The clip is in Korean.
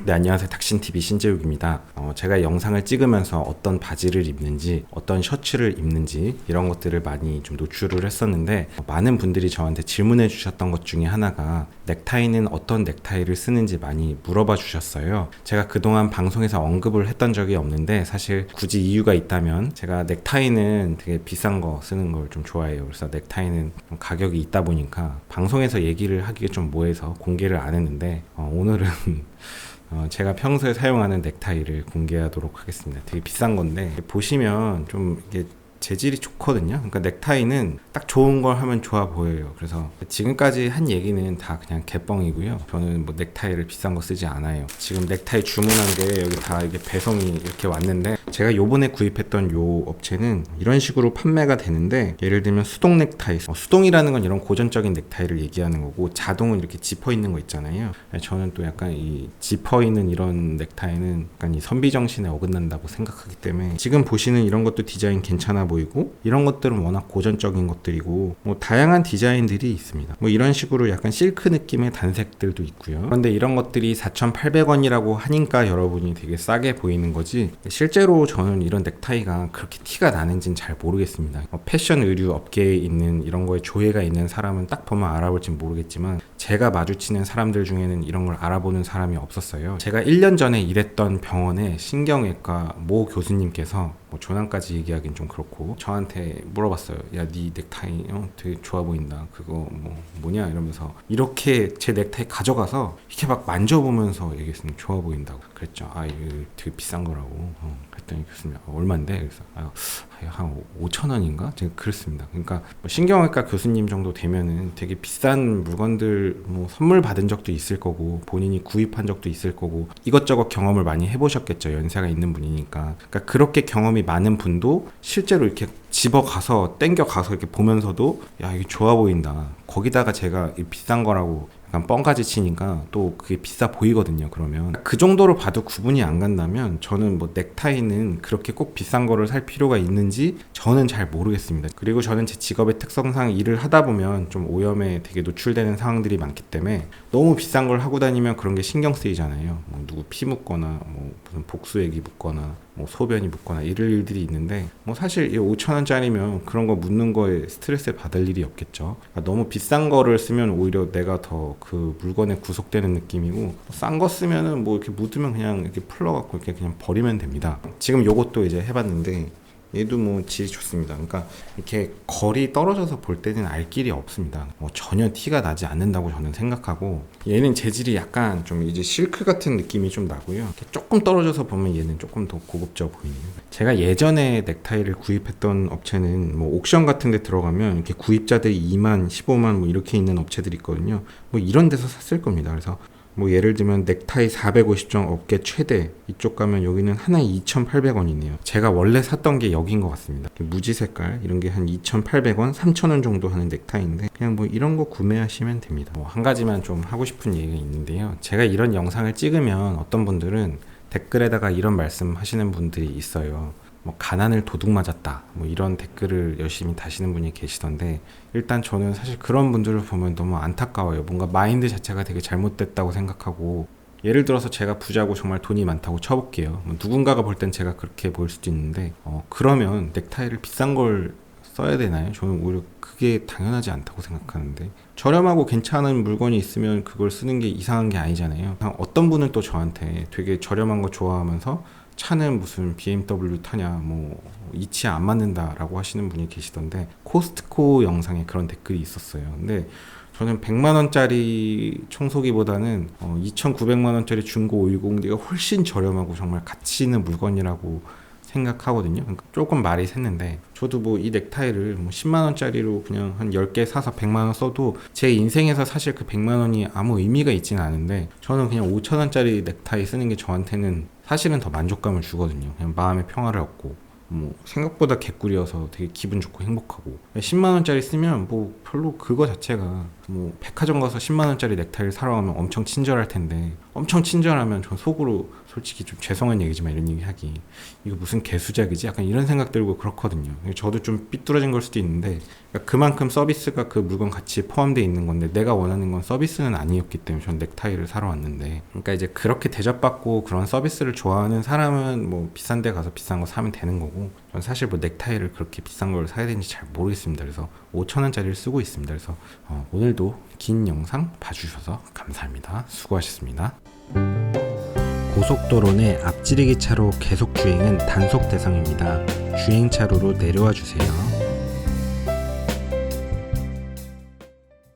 네, 안녕하세요. 닥신TV 신재욱입니다. 제가 영상을 찍으면서 어떤 바지를 입는지, 어떤 셔츠를 입는지 이런 것들을 많이 좀 노출을 했었는데 많은 분들이 저한테 질문해 주셨던 것 중에 하나가 넥타이는 어떤 넥타이를 쓰는지 많이 물어봐 주셨어요. 제가 그동안 방송에서 언급을 했던 적이 없는데 사실 굳이 이유가 있다면 제가 넥타이는 되게 비싼 거 쓰는 걸 좀 좋아해요. 그래서 넥타이는 좀 가격이 있다 보니까 방송에서 얘기를 하기가 좀 뭐해서 공개를 안 했는데 오늘은 제가 평소에 사용하는 넥타이를 공개하도록 하겠습니다. 되게 비싼 건데 보시면 좀 이게 재질이 좋거든요. 그러니까 넥타이는 딱 좋은 걸 하면 좋아 보여요. 그래서 지금까지 한 얘기는 다 그냥 개뻥이고요. 저는 뭐 넥타이를 비싼 거 쓰지 않아요. 지금 넥타이 주문한 게 여기 다 이게 배송이 이렇게 왔는데 제가 요번에 구입했던 요 업체는 이런 식으로 판매가 되는데 예를 들면 수동 넥타이, 수동이라는 건 이런 고전적인 넥타이를 얘기하는 거고 자동은 이렇게 지퍼 있는 거 있잖아요. 저는 또 약간 이 지퍼 있는 이런 넥타이는 약간 이 선비 정신에 어긋난다고 생각하기 때문에 지금 보시는 이런 것도 디자인 괜찮아 보이고 이런 것들은 워낙 고전적인 것들이고 뭐 다양한 디자인들이 있습니다. 뭐 이런 식으로 약간 실크 느낌의 단색들도 있고요. 그런데 이런 것들이 4,800원이라고 하니까 여러분이 되게 싸게 보이는 거지 실제로 저는 이런 넥타이가 그렇게 티가 나는지는 잘 모르겠습니다. 패션 의류 업계에 있는 이런 거에 조예가 있는 사람은 딱 보면 알아볼지 모르겠지만 제가 마주치는 사람들 중에는 이런 걸 알아보는 사람이 없었어요. 제가 1년 전에 일했던 병원의 신경외과 모 교수님께서 뭐 조남까지 얘기하기는 좀 그렇고 저한테 물어봤어요. 야, 네 넥타이 되게 좋아 보인다. 그거 뭐냐 이러면서 이렇게 제 넥타이 가져가서 이렇게 막 만져보면서 얘기했습니다. 좋아 보인다고. 그랬죠. 아, 이거 되게 비싼 거라고. 그랬더니 교수님 얼마인데? 그래서 한 5,000원인가? 제가 그랬습니다. 그러니까 뭐 신경외과 교수님 정도 되면은 되게 비싼 물건들 뭐 선물 받은 적도 있을 거고 본인이 구입한 적도 있을 거고 이것저것 경험을 많이 해보셨겠죠. 연세가 있는 분이니까. 그러니까 그렇게 경험이 많은 분도 실제로 이렇게 집어가서 땡겨가서 이렇게 보면서도 야, 이게 좋아 보인다. 거기다가 제가 비싼 거라고 약간 뻥까지 치니까 또 그게 비싸 보이거든요. 그러면 그 정도로 봐도 구분이 안 간다면 저는 뭐 넥타이는 그렇게 꼭 비싼 거를 살 필요가 있는지 저는 잘 모르겠습니다. 그리고 저는 제 직업의 특성상 일을 하다 보면 좀 오염에 되게 노출되는 상황들이 많기 때문에 너무 비싼 걸 하고 다니면 그런 게 신경 쓰이잖아요. 뭐 누구 피 묻거나 뭐 무슨 복수액이 묻거나 뭐 소변이 묻거나 이럴 일들이 있는데 뭐 사실 5,000원짜리면 그런 거 묻는 거에 스트레스 받을 일이 없겠죠. 그러니까 너무 비싼 거를 쓰면 오히려 내가 더 그 물건에 구속되는 느낌이고 싼 거 쓰면은 뭐 이렇게 묻으면 그냥 이렇게 풀러갖고 이렇게 그냥 버리면 됩니다. 지금 요것도 이제 해봤는데 얘도 뭐 질이 좋습니다. 그러니까 이렇게 거리 떨어져서 볼 때는 알 길이 없습니다. 뭐 전혀 티가 나지 않는다고 저는 생각하고 얘는 재질이 약간 좀 이제 실크 같은 느낌이 좀 나고요. 이렇게 조금 떨어져서 보면 얘는 조금 더 고급져 보이네요. 제가 예전에 넥타이를 구입했던 업체는 뭐 옥션 같은 데 들어가면 이렇게 구입자들이 2만, 15만 뭐 이렇게 있는 업체들이 있거든요. 뭐 이런 데서 샀을 겁니다. 그래서 뭐 예를 들면 넥타이 450점 업계 최대 이쪽 가면 여기는 하나에 2,800원이네요. 제가 원래 샀던 게 여기인 것 같습니다. 무지 색깔 이런 게 한 2,800원, 3,000원 정도 하는 넥타이인데 그냥 뭐 이런 거 구매하시면 됩니다. 뭐 한 가지만 좀 하고 싶은 얘기가 있는데요. 제가 이런 영상을 찍으면 어떤 분들은 댓글에다가 이런 말씀 하시는 분들이 있어요. 뭐 가난을 도둑 맞았다 뭐 이런 댓글을 열심히 다시는 분이 계시던데 일단 저는 사실 그런 분들을 보면 너무 안타까워요. 뭔가 마인드 자체가 되게 잘못됐다고 생각하고 예를 들어서 제가 부자고 정말 돈이 많다고 쳐볼게요. 뭐 누군가가 볼 땐 제가 그렇게 보일 수도 있는데 그러면 넥타이를 비싼 걸 써야 되나요? 저는 오히려 그게 당연하지 않다고 생각하는데 저렴하고 괜찮은 물건이 있으면 그걸 쓰는 게 이상한 게 아니잖아요. 어떤 분은 또 저한테 되게 저렴한 거 좋아하면서 차는 무슨 BMW 타냐 뭐 이치 안 맞는다라고 하시는 분이 계시던데 코스트코 영상에 그런 댓글이 있었어요. 근데 저는 100만원짜리 청소기보다는 2,900만원짜리 중고 510D가 훨씬 저렴하고 정말 가치 있는 물건이라고 생각하거든요. 그러니까 조금 말이 샜는데 저도 뭐 이 넥타이를 뭐 10만원짜리로 그냥 한 10개 사서 100만원 써도 제 인생에서 사실 그 100만원이 아무 의미가 있지는 않은데 저는 그냥 5,000원짜리 넥타이 쓰는 게 저한테는 사실은 더 만족감을 주거든요. 그냥 마음의 평화를 얻고 뭐 생각보다 개꿀이어서 되게 기분 좋고 행복하고 10만원짜리 쓰면 뭐 별로 그거 자체가 뭐 백화점 가서 10만 원짜리 넥타이를 사러 가면 엄청 친절할 텐데, 엄청 친절하면 전 속으로 솔직히 좀 죄송한 얘기지만 이런 얘기 하기, 이거 무슨 개수작이지? 약간 이런 생각 들고 그렇거든요. 저도 좀 삐뚤어진 걸 수도 있는데, 그러니까 그만큼 서비스가 그 물건 가치에 포함되어 있는 건데 내가 원하는 건 서비스는 아니었기 때문에 전 넥타이를 사러 왔는데, 그러니까 이제 그렇게 대접받고 그런 서비스를 좋아하는 사람은 뭐 비싼 데 가서 비싼 거 사면 되는 거고, 전 사실 뭐 넥타이를 그렇게 비싼 걸 사야 되는지 잘 모르겠습니다. 그래서 5,000원짜리를 쓰고 있습니다. 그래서 오늘도 긴 영상 봐주셔서 감사합니다. 수고하셨습니다. 고속도로 내 앞지르기 차로 계속 주행은 단속 대상입니다. 주행차로로 내려와 주세요.